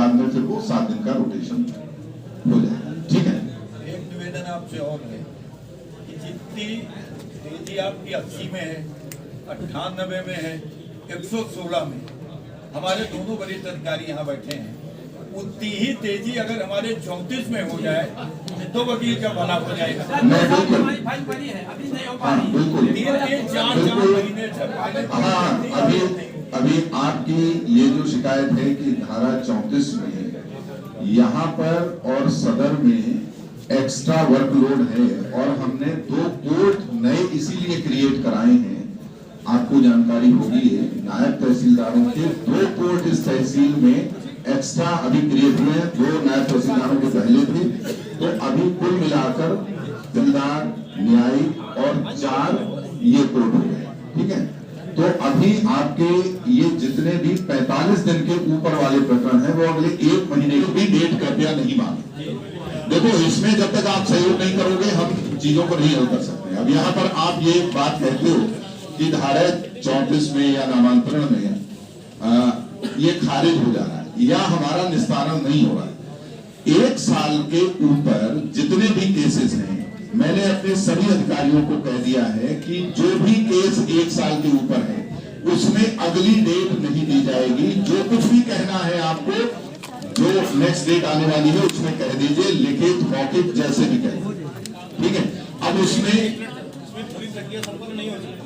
बाद में फिर वो 7 दिन का रोटेशन हो जाएगा। ठीक है, एक निवेदन आपसे और है कि जितनी तेजी आपकी 80 में है, 98 में है, 116 में, हमारे दोनों वरिष्ठ अधिकारी यहाँ बैठे हैं, उतनी ही तेजी अगर हमारे 34 में हो जाए तो वकील का भला हो जाएगा। बिल्कुल, 4 महीने अभी आपकी ये जो शिकायत है कि धारा 34 में यहाँ पर और सदर में एक्स्ट्रा वर्कलोड है और हमने 2 कोर्ट नए इसीलिए क्रिएट कराए हैं। आपको जानकारी होगी है, नायब तहसीलदारों के 2 कोर्ट इस तहसील में एक्स्ट्रा अभी क्रिएट हुए हैं। 2 नायब तहसीलदारों के पहले थे, तो अभी कुल मिलाकर तहसीलदार, न्यायिक और 4 ये कोर्ट हो गए। ठीक है, तो अभी आपके ये जितने भी 45 दिन के ऊपर वाले प्रकरण हैं वो अगले 1 महीने की भी डेट कृपया नहीं मांगे। देखो, इसमें जब तक आप सहयोग नहीं करोगे हम चीजों को नहीं हल कर सकते। अब यहाँ पर आप ये बात कहते हो कि धारा 34 में या नामांतरण में ये खारिज हो जा रहा है या हमारा निस्तारण नहीं हो रहा है। 1 साल के ऊपर जितने भी केसेस हैं, मैंने अपने सभी अधिकारियों को कह दिया है कि जो भी केस 1 साल के ऊपर है उसमें अगली डेट नहीं दी जाएगी। जो कुछ भी कहना है आपको, जो नेक्स्ट डेट आने वाली है उसमें कह दीजिए, लिखित मौखिक जैसे भी कहें। ठीक है, अब उसमें पूरी प्रक्रिया संपन्न नहीं हो सकती।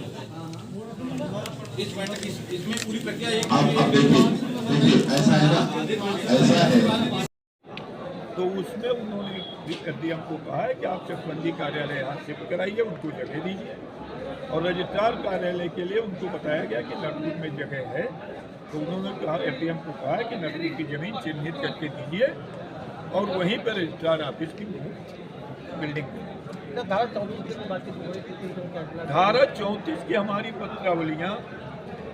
इसमें पूरी प्रक्रिया अब देखिए ऐसा है ना, ऐसा है तो उसमें उन्होंने भी कर दिया, हमको कहा है कि आप चकबंदी कार्यालय यहाँ शिफ्ट कराइए, उनको जगह दीजिए। और रजिस्ट्रार कार्यालय के लिए उनको बताया गया कि नटपुर में जगह है, तो उन्होंने कहा, एडीएम को कहा है कि नटपुर की जमीन चिन्हित करके दीजिए और वहीं पर रजिस्ट्रार ऑफिस की बिल्डिंग धारा 34 की हमारी पत्रावलियाँ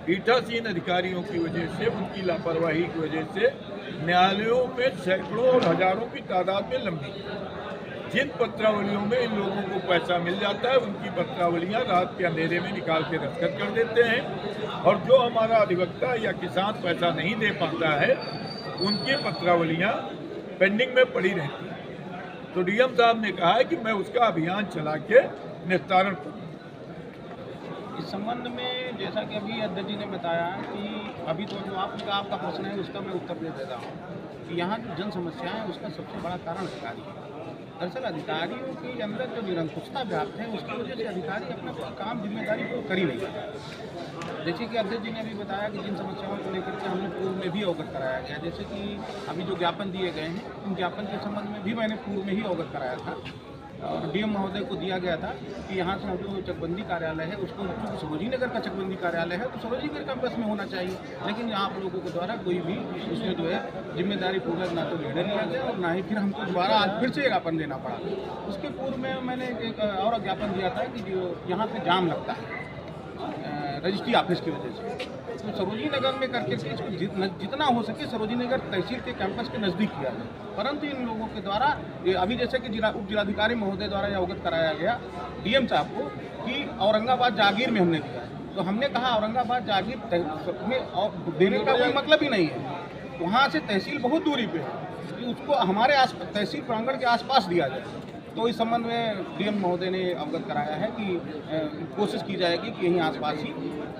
पीठासीन अधिकारियों की वजह से, उनकी लापरवाही की वजह से न्यायालयों में सैकड़ों और हजारों की तादाद में लंबी। जिन पत्रावलियों में इन लोगों को पैसा मिल जाता है उनकी पत्रावलियां रात के अंधेरे में निकाल के दस्तखत कर देते हैं, और जो हमारा अधिवक्ता या किसान पैसा नहीं दे पाता है उनकी पत्रावलियां पेंडिंग में पड़ी रहती हैं। तो डीएम साहब ने कहा है कि मैं उसका अभियान चला के निस्तारण करूँ। इस संबंध में जैसा कि अभी अध्यक्ष जी ने बताया कि अभी तो जो आपका प्रश्न है उसका मैं उत्तर दे देता हूँ कि यहाँ जो जन समस्या है उसका सबसे बड़ा कारण अधिकारी है। दरअसल अधिकारियों के अंदर जो निरंकुशता व्याप्त है उसकी वजह से अधिकारी अपना काम जिम्मेदारी को कर ही नहीं पाते। जैसे कि अध्यक्ष जी ने भी बताया कि जिन समस्याओं को लेकर के हमने पूर्व में भी अवगत कराया गया, जैसे कि अभी जो ज्ञापन दिए गए हैं उन ज्ञापन के संबंध में भी मैंने पूर्व में ही अवगत कराया था और डीएम महोदय को दिया गया था कि यहाँ से जो चकबंदी कार्यालय है उसको, चूँकि सरोजी नगर का चकबंदी कार्यालय है तो सरोजी नगर कैंपस में होना चाहिए, लेकिन यहाँ आप लोगों के द्वारा कोई भी उसमें जो है जिम्मेदारी पूर्वक ना तो निर्णय लिया गया और ना ही फिर हमको दोबारा आज फिर से ज्ञापन देना पड़ा। उसके पूर्व में मैंने एक और ज्ञापन दिया था कि जो यहाँ पर जाम लगता है रजिस्ट्री ऑफिस की वजह से, तो सरोजी नगर में करके इसको जितना हो सके सरोजी नगर तहसील के कैंपस के नज़दीक किया गया, परंतु इन लोगों के द्वारा अभी जैसे कि उप जिलाधिकारी महोदय द्वारा यह अवगत कराया गया डीएम साहब को कि औरंगाबाद जागीर में हमने दिया, तो हमने कहा औरंगाबाद जागीर में देने का कोई मतलब ही नहीं है, वहाँ से तहसील बहुत दूरी पे है, कि उसको हमारे तहसील प्रांगण के आसपास दिया जाए। तो इस संबंध में डीएम महोदय ने अवगत कराया है कि कोशिश की जाएगी कि यहीं आसपास ही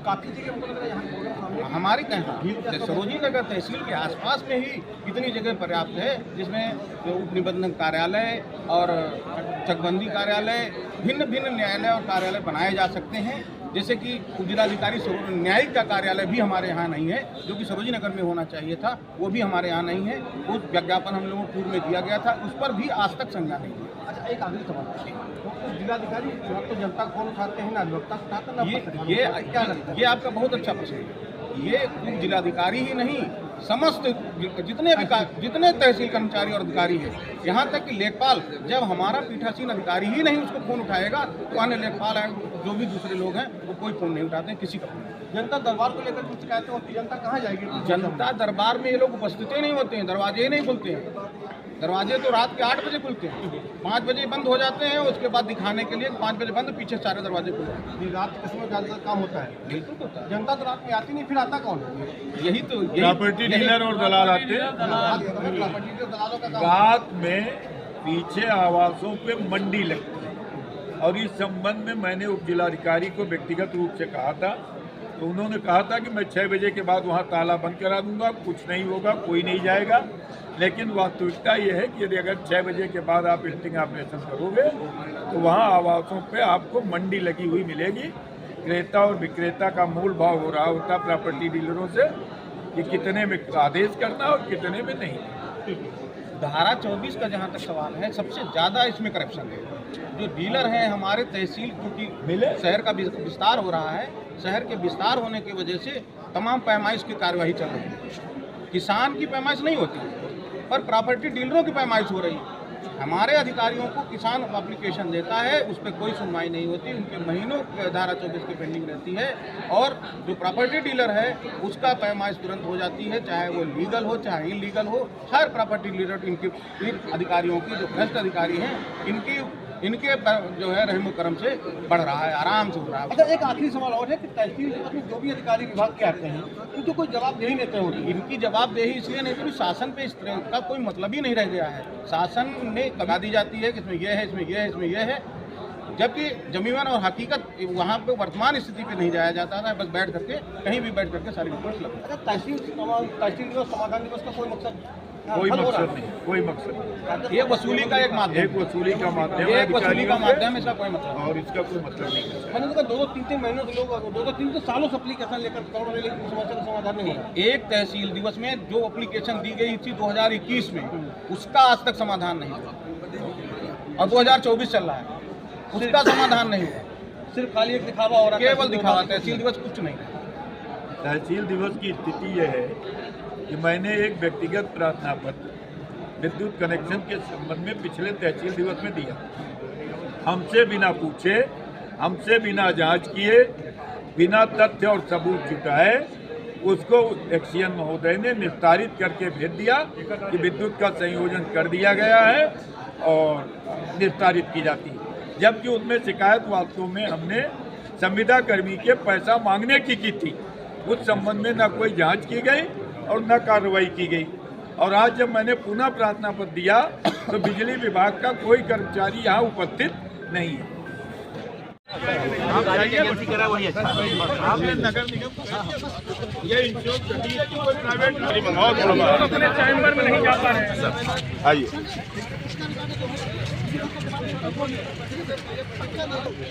काफ़ी जगह हमारे कहना सरोजी नगर तहसील के आसपास में ही इतनी जगह पर्याप्त है, जिसमें उप निबंधन कार्यालय और चकबंदी कार्यालय, भिन्न भिन्न न्यायालय और कार्यालय बनाए जा सकते हैं। जैसे कि जिलाधिकारी न्यायिक का कार्यालय भी हमारे यहाँ नहीं है, जो कि सरोजी नगर में होना चाहिए था, वो भी हमारे यहाँ नहीं है। उस विज्ञापन हम लोगों को पूर्व में दिया गया था, उस पर भी आज तक संज्ञान नहीं है। अच्छा, एक आखिरी सवाल, तो जिलाधिकारी तो जनता कौन उठाते हैं ना अधिवक्ता उठाते हैं, ये आपका बहुत अच्छा प्रश्न है। ये उप जिलाधिकारी ही नहीं, समस्त जितने तहसील कर्मचारी और अधिकारी हैं, यहाँ तक कि लेखपाल, जब हमारा पीठासीन अधिकारी ही नहीं उसको फ़ोन उठाएगा तो अन्य लेखपाल हैं, जो भी दूसरे लोग हैं, वो कोई फ़ोन नहीं उठाते हैं, किसी का फ़ोन। जनता दरबार को लेकर कुछ शिकायतें होती है, जनता कहाँ जाएगी? जनता दरबार में ये लोग उपस्थित ही नहीं होते हैं, दरवाजे ही नहीं खुलते हैं। दरवाजे तो रात के 8 बजे खुलते हैं, 5 बजे बंद हो जाते हैं, उसके बाद दिखाने के लिए 5 बजे बंद, पीछे सारे दरवाजे खुले हैं। रात के समय ज़्यादा काम होता है। बिल्कुल होता है। जनता तो रात में आती नहीं, फिर आता कौन है? यही तो प्रॉपर्टी डीलर और दलाल आते हैं प्रॉपर्टी के दलालों का काम। रात में पीछे आवासों पे मंडी लगती है, और इस संबंध में मैंने उप जिलाधिकारी को व्यक्तिगत रूप से कहा था, तो उन्होंने कहा था कि मैं 6 बजे के बाद वहाँ ताला बंद करा दूंगा, कुछ नहीं होगा, कोई नहीं जाएगा। लेकिन वास्तविकता ये है कि यदि अगर 6 बजे के बाद आप लिफ्टिंग ऑपरेशन करोगे तो वहाँ आवासों पे आपको मंडी लगी हुई मिलेगी। क्रेता और विक्रेता का मूल भाव हो रहा होता प्रॉपर्टी डीलरों से कि कितने में आदेश करना और कितने में नहीं। धारा 24 का जहाँ तक सवाल है, सबसे ज़्यादा इसमें करप्शन है। जो डीलर हैं हमारे तहसील, क्योंकि शहर का विस्तार हो रहा है, शहर के विस्तार होने की वजह से तमाम पैमाइश की कार्यवाही चल रही है। किसान की पैमाइश नहीं होती, पर प्रॉपर्टी डीलरों की पैमाइश हो रही है। हमारे अधिकारियों को किसान एप्लीकेशन देता है, उस पर कोई सुनवाई नहीं होती, उनके महीनों धारा 24 की पेंडिंग रहती है, और जो प्रॉपर्टी डीलर है उसका पैमाइश तुरंत हो जाती है, चाहे वो लीगल हो चाहे इलीगल हो। हर प्रॉपर्टी डीलर इनके अधिकारियों की, जो भ्रष्ट अधिकारी हैं, इनके जो है रहमो करम से बढ़ रहा है, आराम से हो रहा है। अच्छा, एक आखिरी सवाल और है कि तहसील में जो भी अधिकारी विभाग के आते हैं उनको कोई जवाबदेही नहीं तय होती। इनकी जवाबदेही इसलिए नहीं क्योंकि शासन पे इस तरह का कोई मतलब ही नहीं रह गया है। शासन में लगा दी जाती है कि इसमें यह है, इसमें यह है, इसमें यह है, जबकि जमीन और हकीकत वहाँ पे वर्तमान स्थिति पे नहीं जाया जाता था। बस बैठ करके कहीं भी बैठ करके सारी रिपोर्ट लगती है। अच्छा, तहसील दिवस, समाधान दिवस का कोई मकसद कोई मकसद नहीं, कोई मकसद नहीं। ये वसूली का एक माध्यम, एक वसूली का माध्यम, एक वसूली का माध्यम, इसका कोई मतलब और इसका कोई मतलब नहीं है। मैंने कहा 2-3 महीनों से लोग 2-3 सालों से एप्लीकेशन लेकर करोड़ों लेकर समस्या का समाधान नहीं हो रहा। एक तहसील दिवस में जो एप्लीकेशन दी गई थी 2021 में, उसका आज तक समाधान नहीं हुआ, और 2024 चल रहा है, उसका समाधान नहीं हुआ। सिर्फ खाली एक दिखावा हो रहा है, केवल दिखावा। तहसील दिवस कुछ नहीं। तहसील दिवस की स्थिति यह है कि मैंने एक व्यक्तिगत प्रार्थना पत्र विद्युत कनेक्शन के संबंध में पिछले तहसील दिवस में दिया। हमसे बिना पूछे, हमसे बिना जांच किए, बिना तथ्य और सबूत जुटाए उसको एक्सीएन महोदय ने निस्तारित करके भेज दिया कि विद्युत का संयोजन कर दिया गया है और निस्तारित की जाती है। जबकि उनमें शिकायत वास्तव में हमने संविदा कर्मी के पैसा मांगने की थी। उस संबंध में न कोई जांच की गई और न कार्रवाई की गई। और आज जब मैंने पुनः प्रार्थना पत्र दिया तो बिजली विभाग का कोई कर्मचारी यहाँ उपस्थित नहीं है। आपने नगर निगम ये इंश्योरेंस प्राइवेट अपने चैम्बर में नहीं जा पा रहे हैं। आइए,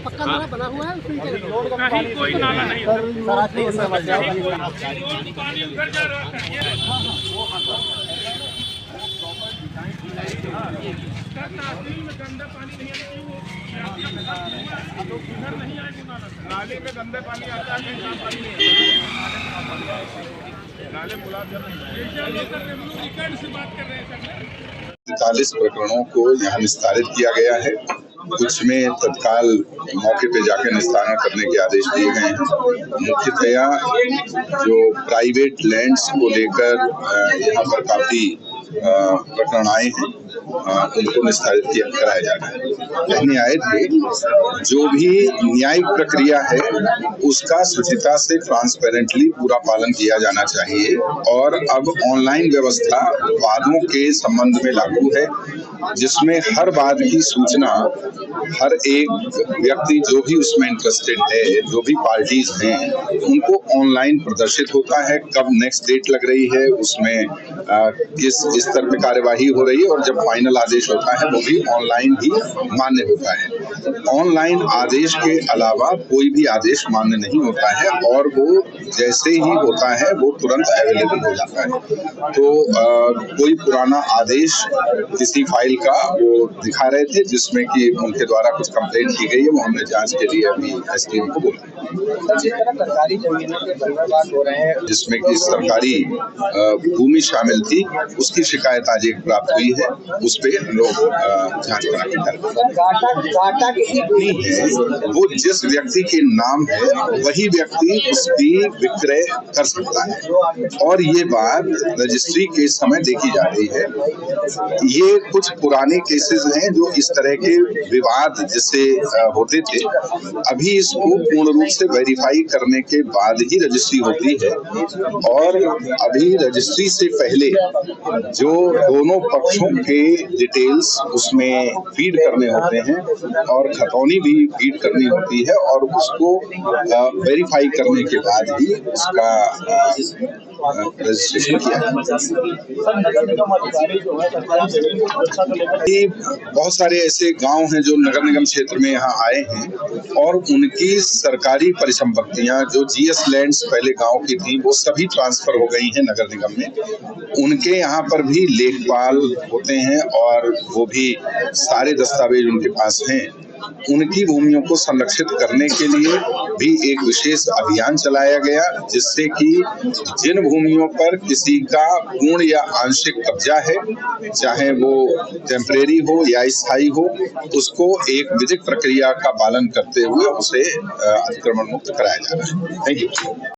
पक्का नाला बना हुआ है, कहीं कोई नाला नहीं नाले में गंदा पानी आता है, नाले गुलाब से बात कर रहे हैं। 45 प्रकरणों को यहाँ निस्तारित किया गया है। कुछ में तत्काल मौके पे जाकर निस्तारण करने के आदेश दिए गए हैं। मुख्यतया जो प्राइवेट लैंड्स को लेकर यहाँ पर काफी प्रकरण आए हैं, उनको निस्तारित कराया जा रहा है। कहने आए थे जो भी न्यायिक प्रक्रिया है उसका शुचिता से ट्रांसपेरेंटली पूरा पालन किया जाना चाहिए। और अब ऑनलाइन व्यवस्था वादों के संबंध में लागू है, जिसमें हर वाद की सूचना हर एक व्यक्ति जो भी उसमें इंटरेस्टेड है, जो भी पार्टीज हैं, उनको ऑनलाइन प्रदर्शित होता है। कब नेक्स्ट डेट लग रही है, उसमें किस स्तर पे कार्यवाही हो रही है, और जब फाइनल आदेश होता है वो भी ऑनलाइन ही मान्य होता है। ऑनलाइन आदेश के अलावा कोई भी आदेश मान्य नहीं होता है, और वो जैसे ही होता है वो तुरंत अवेलेबल हो जाता है। तो कोई पुराना आदेश किसी फाइल का वो दिखा रहे थे जिसमें कि उनके द्वारा कुछ कंप्लेंट की गई है, वो हमने जांच के लिए अभी एसडीएम को बोला। सरकारी जमीनों के बंदरगाह हो रहे हैं, जिसमें कि सरकारी भूमि शामिल थी, उसकी शिकायत आज एक प्राप्त हुई है, उस पे हम लोग जांच करा के भूमि है वो जिस व्यक्ति के नाम है वही व्यक्ति उसकी विक्रय कर सकता है, और ये बात रजिस्ट्री के समय देखी जा रही है। ये कुछ पुराने केसेस हैं जो इस तरह के विवाद जिससे होते थे, अभी इसको पूर्ण रूप से वेरीफाई करने के बाद ही रजिस्ट्री होती है, और अभी रजिस्ट्री से पहले जो दोनों पक्षों के डिटेल्स उसमें फीड करने होते हैं और खतौनी भी फीड करनी होती है, और उसको वेरीफाई करने के बाद ही उसका रजिस्ट्रेशन किया बहुत सारे ऐसे गांव हैं जो नगर निगम क्षेत्र में यहाँ आए हैं और उनकी सरकारी परिसंपत्तियां जो जीएस लैंड्स पहले गांव की थी वो सभी ट्रांसफर हो गई हैं नगर निगम में। उनके यहाँ पर भी लेखपाल होते हैं और वो भी सारे दस्तावेज उनके पास हैं। उनकी भूमियों को संरक्षित करने के लिए भी एक विशेष अभियान चलाया गया, जिससे कि जिन भूमियों पर किसी का पूर्ण या आंशिक कब्जा है, चाहे वो टेम्परेरी हो या स्थायी हो, उसको एक विधिक प्रक्रिया का पालन करते हुए उसे अतिक्रमण मुक्त कराया जा रहा है। Thank you.